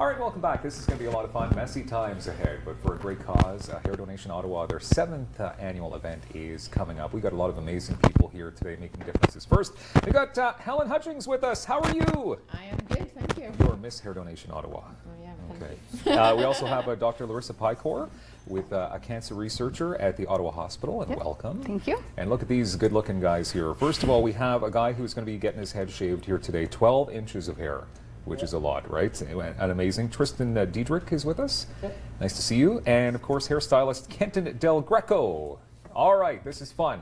All right, welcome back. This is going to be a lot of fun. Messy times ahead, but for a great cause. Hair Donation Ottawa, their 7th annual event is coming up. We've got a lot of amazing people here today making differences. First, we've got Helen Hutchings with us. How are you? I am good, thank you. You're Miss Hair Donation Ottawa. Oh, yeah, okay. We also have Dr. Larissa Picor, with a cancer researcher at the Ottawa Hospital, and welcome. Thank you. And look at these good-looking guys here. First of all, we have a guy who's going to be getting his head shaved here today. 12 inches of hair, which is a lot, right? And amazing. Tristan Diedrich is with us. Nice to see you. And of course, hairstylist Kenton Del Greco. All right, this is fun.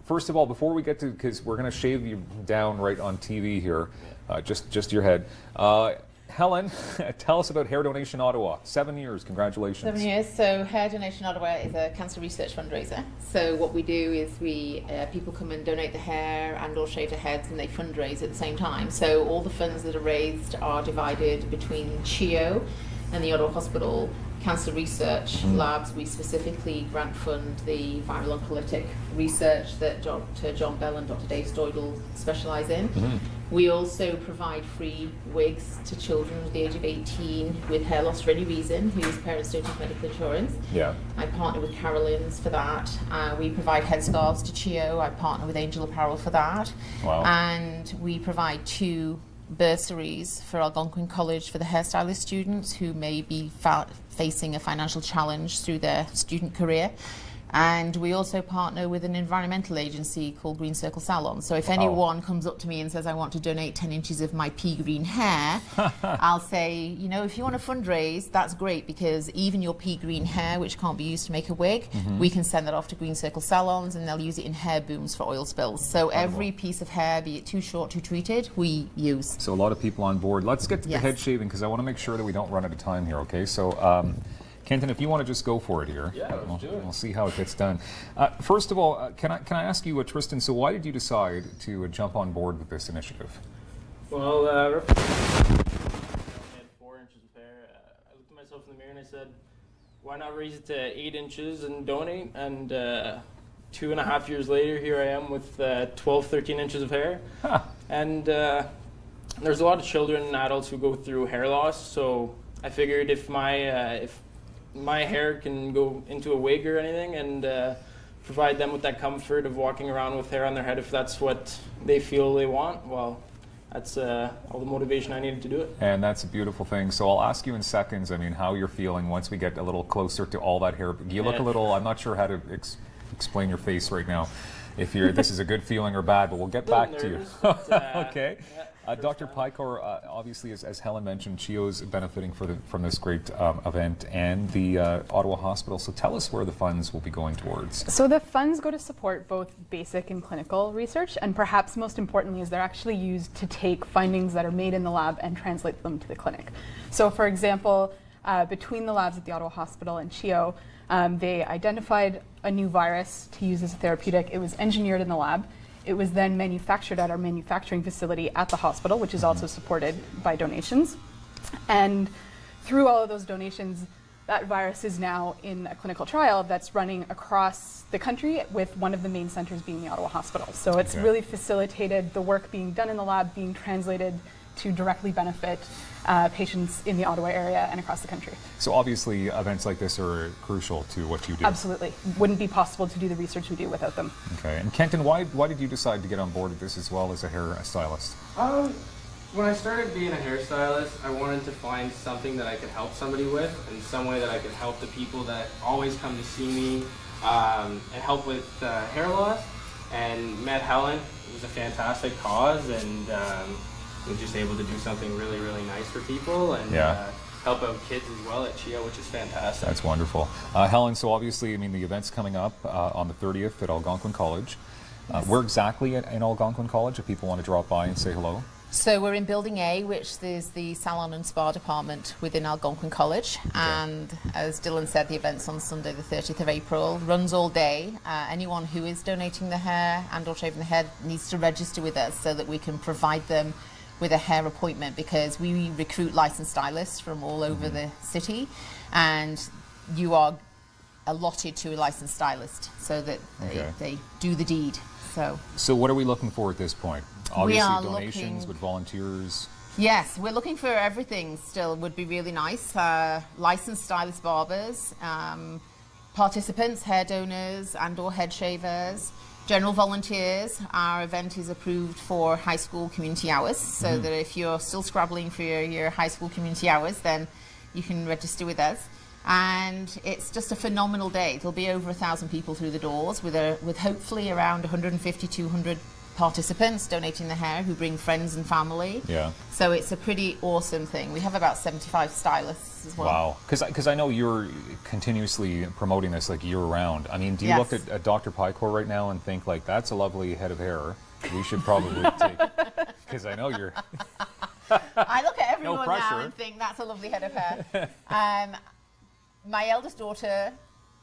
First of all, before we get to, because we're going to shave you down right on TV here, just your head. Helen, tell us about Hair Donation Ottawa. 7 years, congratulations. 7 years. So Hair Donation Ottawa is a cancer research fundraiser. So what we do is people come and donate the hair and or shave their heads, and they fundraise at the same time. So all the funds that are raised are divided between CHIO and the Ottawa Hospital Cancer Research Labs. We specifically grant fund the viral oncolytic research that Dr. John Bell and Dr. Dave Stoidel specialise in. We also provide free wigs to children under the age of 18 with hair loss for any reason whose parents don't have medical insurance. Yeah. I partner with Carolyn's for that. We provide headscarves to CHIO. I partner with Angel Apparel for that. Wow. And we provide 2 bursaries for Algonquin College for the hairstylist students who may be facing a financial challenge through their student career. And we also partner with an environmental agency called Green Circle Salon. So if anyone comes up to me and says, I want to donate 10 inches of my pea green hair, I'll say, you know, if you want to fundraise, that's great, because even your pea green hair, which can't be used to make a wig, we can send that off to Green Circle Salons and they'll use it in hair booms for oil spills. So every piece of hair, be it too short, too treated, we use. So a lot of people on board. Let's get to the head shaving, because I want to make sure that we don't run out of time here, okay? So, Kenton, if you want to just go for it here. Yeah, let's do it. We'll see how it gets done. First of all, can I ask you, Tristan, so why did you decide to jump on board with this initiative? Well, I had 4 inches of hair. I looked at myself in the mirror and I said, why not raise it to 8 inches and donate? And 2.5 years later, here I am with 12, 13 inches of hair. And there's a lot of children and adults who go through hair loss, so I figured if my hair can go into a wig or anything, and provide them with that comfort of walking around with hair on their head if that's what they feel they want, well, that's all the motivation I needed to do it. And that's a beautiful thing. So I'll ask you in seconds, I mean, how you're feeling once we get a little closer to all that hair. You look a little, I'm not sure how to explain your face right now, if this is a good feeling or bad, but we'll get back to you. Okay. Dr. Picor, obviously, as Helen mentioned, CHIO's benefiting from this great event, and the Ottawa Hospital. So tell us where the funds will be going towards. So the funds go to support both basic and clinical research, and perhaps most importantly is they're actually used to take findings that are made in the lab and translate them to the clinic. So for example, between the labs at the Ottawa Hospital and CHIO, they identified a new virus to use as a therapeutic. It was engineered in the lab. It was then manufactured at our manufacturing facility at the hospital, which is also supported by donations. And through all of those donations, that virus is now in a clinical trial that's running across the country, with one of the main centers being the Ottawa Hospital. So it's really facilitated the work being done in the lab being translated to directly benefit patients in the Ottawa area and across the country. So obviously events like this are crucial to what you do. Absolutely. Wouldn't be possible to do the research we do without them. Okay. And Kenton, why did you decide to get on board with this as well as a hairstylist? When I started being a hairstylist, I wanted to find something that I could help somebody with, and some way that I could help the people that always come to see me and help with hair loss. And met Helen. It was a fantastic cause, and we're just able to do something really, really nice for people, and help out kids as well at CHIO, which is fantastic. That's wonderful. Helen, so obviously, I mean, the event's coming up on the 30th at Algonquin College. Where exactly in Algonquin College, if people want to drop by and say hello? So we're in Building A, which is the Salon and Spa department within Algonquin College. And as Dylan said, the event's on Sunday the 30th of April, runs all day. Anyone who is donating the hair and or shaving the head needs to register with us so that we can provide them with a hair appointment, because we recruit licensed stylists from all over the city, and you are allotted to a licensed stylist so that they do the deed. So what are we looking for at this point? Obviously donations with volunteers. Yes, we're looking for everything still, would be really nice. Licensed stylist barbers, participants, hair donors and or head shavers, general volunteers. Our event is approved for high school community hours, so that if you're still scrabbling for your high school community hours, then you can register with us. And it's just a phenomenal day. There'll be over 1,000 people through the doors with hopefully around 150, 200 participants donating their hair who bring friends and family. Yeah. So it's a pretty awesome thing. We have about 75 stylists as well. Wow. Because I know you're continuously promoting this like year round. I mean, do you Yes. look at Dr. Pycor right now and think like, that's a lovely head of hair. We should probably take, because I know you're... I look at everyone now pressure. and think that's a lovely head of hair. My eldest daughter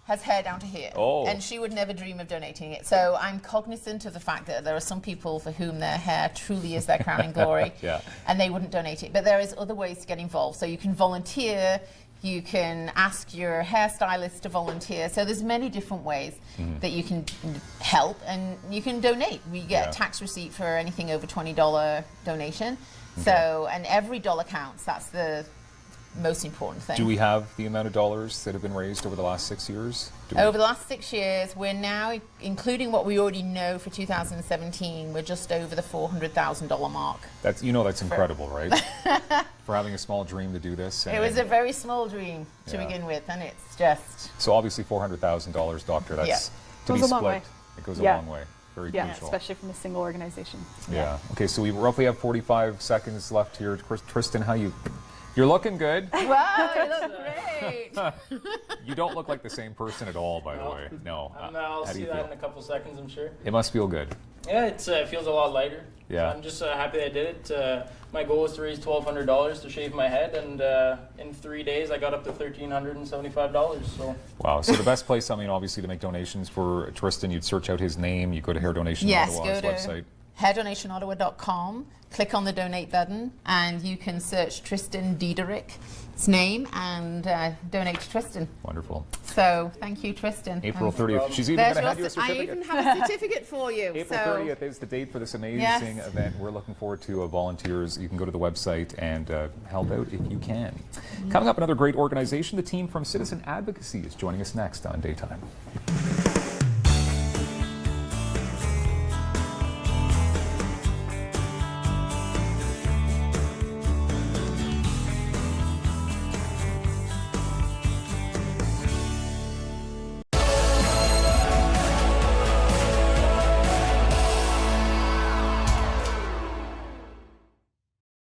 has hair down to here, and she would never dream of donating it. So I'm cognizant of the fact that there are some people for whom their hair truly is their crowning glory, Yeah. and they wouldn't donate it. But there is other ways to get involved. So you can volunteer, you can ask your hairstylist to volunteer. So there's many different ways that you can help, and you can donate. We get Yeah. a tax receipt for anything over $20 donation. So, and every dollar counts. That's the most important thing. Do we have the amount of dollars that have been raised over the last 6 years? Do we- Over the last 6 years, we're now, including what we already know for 2017, we're just over the $400,000 mark. That's that's incredible, right? For having a small dream to do this. It was a very small dream to Yeah. begin with, and it's just... So obviously $400,000, Doctor. That's Yeah. to be Goes a split. long way. It goes Yeah. a long way. Very Yeah, crucial. especially from a single organization. Yeah. Okay, so we roughly have 45 seconds left here. Tristan, you're looking good. Wow, you look great! You don't look like the same person at all, by the way. No. I'll How do see you that feel? in a couple seconds, I'm sure. It must feel good. Yeah, it feels a lot lighter. Yeah. So I'm just happy I did it. My goal was to raise $1,200 to shave my head, and in 3 days I got up to $1,375. So Wow. So the best place, I mean, obviously to make donations for Tristan, you'd search out his name. You go to Hair Donation Yes, Ottawa's go to website. hairdonationottawa.com, click on the donate button, and you can search Tristan Diederik's name and donate to Tristan. Wonderful. So thank you, Tristan. April And 30th. She's even there's going to hand you a your I certificate. even have a certificate for you. April so 30th is the date for this amazing Yes. event. We're looking forward to volunteers. You can go to the website and help out if you can. Coming up, another great organization. The team from Citizen Advocacy is joining us next on Daytime.